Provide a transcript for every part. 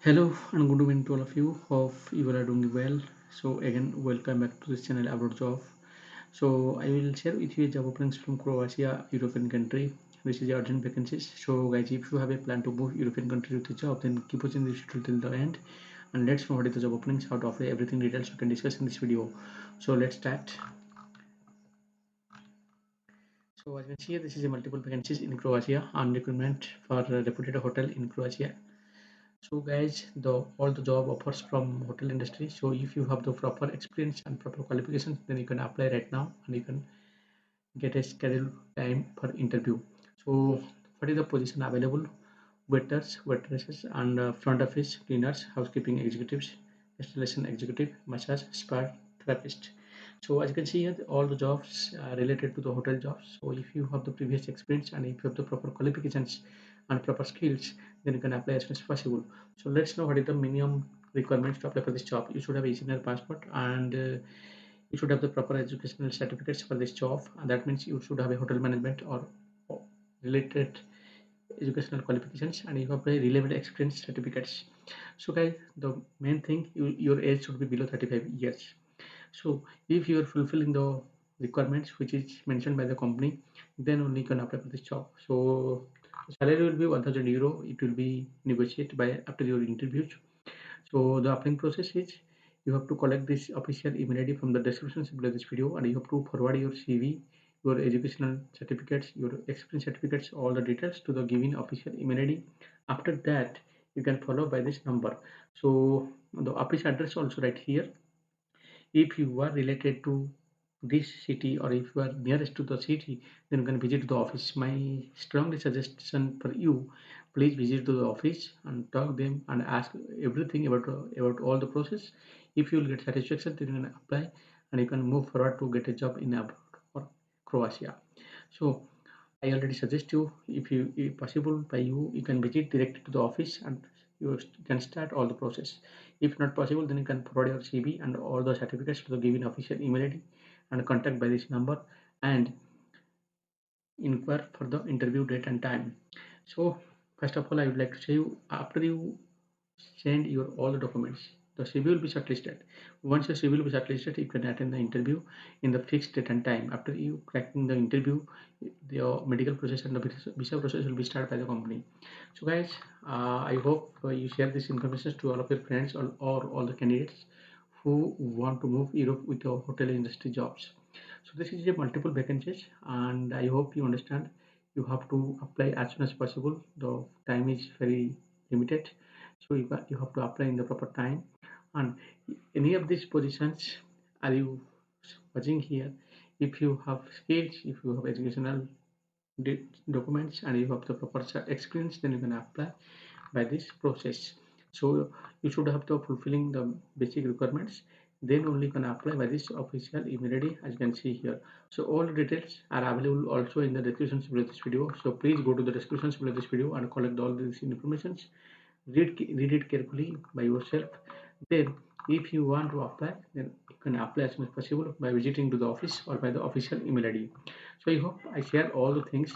Hello and good evening to all of you. Hope you all are doing well. So again, welcome back to this channel about job. So I will share with you job openings from Croatia, European country. This is the urgent vacancies. So guys, if you have a plan to move European country with a job, then keep watching this video till the end. And let's know what is the job openings, how to apply, everything details you can discuss in this video. So let's start. So as you can see, this is a multiple vacancies in Croatia on recruitment for a reputed hotel in Croatia. So guys, the all the job offers from hotel industry. So if you have the proper experience and proper qualifications, then you can apply right now and you can get a scheduled time for interview. So what is the position available? Waiters, waitresses, and front office cleaners, housekeeping executives, installation executive, massage, spa therapist. So as you can see here, all the jobs are related to the hotel jobs. So if you have the previous experience and if you have the proper qualifications and proper skills, then you can apply as soon as possible. So let's know what is the minimum requirements to apply for this job. You should have ECNR passport and you should have the proper educational certificates for this job. And that means you should have a hotel management or related educational qualifications and you have a relevant experience certificates. So guys, the main thing, your age should be below 35 years. So if you are fulfilling the requirements which is mentioned by the company, then only you can apply for this job. So salary will be 1000 euro. It will be negotiated by after your interviews. So the applying process is you have to collect this official email ID from the description below this video and you have to forward your CV, your educational certificates, your experience certificates, all the details to the given official email ID. After that, you can follow by this number. So the office address also right here. If you are related to this city or if you are nearest to the city, then you can visit the office. My strongly suggestion for you, please visit to the office and talk them and ask everything about all the process. If you will get satisfaction, then you can apply and you can move forward to get a job in abroad or Croatia. So I already suggest you, if possible by you, you can visit directly to the office and you can start all the process. If not possible, then you can provide your CV and all the certificates to the given official email ID and contact by this number and inquire for the interview date and time. So first of all, I would like to say you after you send your all the documents, the CV will be shortlisted. Once your CV will be shortlisted, you can attend the interview in the fixed date and time. After you cracking the interview, your medical process and the visa process will be started by the company. So guys, I hope you share this information to all of your friends or all the candidates who want to move Europe with your hotel industry jobs. So this is a multiple vacancies and I hope you understand. You have to apply as soon as possible. The time is very limited, so you have to apply in the proper time. And any of these positions are you watching here, if you have skills, if you have educational documents and you have the proper experience, then you can apply by this process. So you should have to fulfilling the basic requirements, then only can apply by this official email ID as you can see here. So all the details are available also in the description below this video. So please go to the description below this video and collect all these informations. Read it carefully by yourself. Then if you want to apply, then you can apply as soon as possible by visiting to the office or by the official email ID. So I hope I share all the things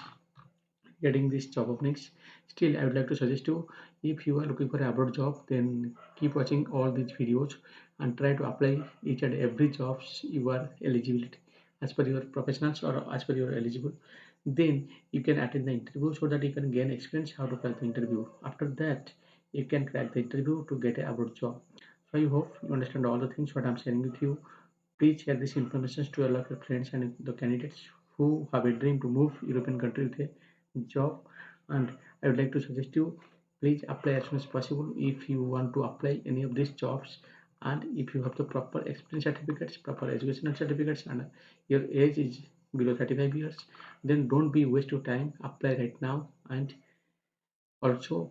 getting this job openings. Still, I would like to suggest you, if you are looking for a abroad job, then keep watching all these videos and try to apply each and every jobs you are eligibility as per your professionals or as per your eligible. Then you can attend the interview so that you can gain experience how to crack the interview. After that, you can crack the interview to get a abroad job. So I hope you understand all the things what I'm sharing with you. Please share this information to all of your friends and the candidates who have a dream to move European country with a job. And I would like to suggest you, please apply as soon as possible if you want to apply any of these jobs and if you have the proper experience certificates, proper educational certificates, and your age is below 35 years, then don't be waste your time, apply right now. And also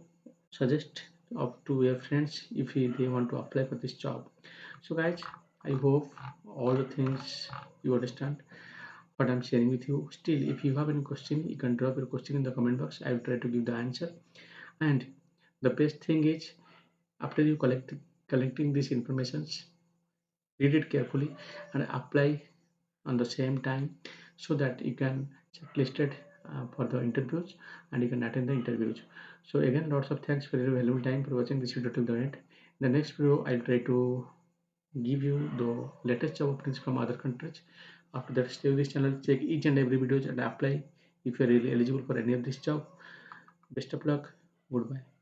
suggest up to your friends if they want to apply for this job. So guys, I hope all the things you understand what I'm sharing with you. Still, if you have any question, you can drop your question in the comment box. I will try to give the answer. And the best thing is, after you collecting these informations, read it carefully and apply on the same time so that you can checklisted for the interviews and you can attend the interviews. So again, lots of thanks for your valuable time for watching this video till the end. In the next video, I'll try to give you the latest job openings from other countries. After that, stay with this channel, check each and every videos and apply if you're really eligible for any of this job. Best of luck. Goodbye.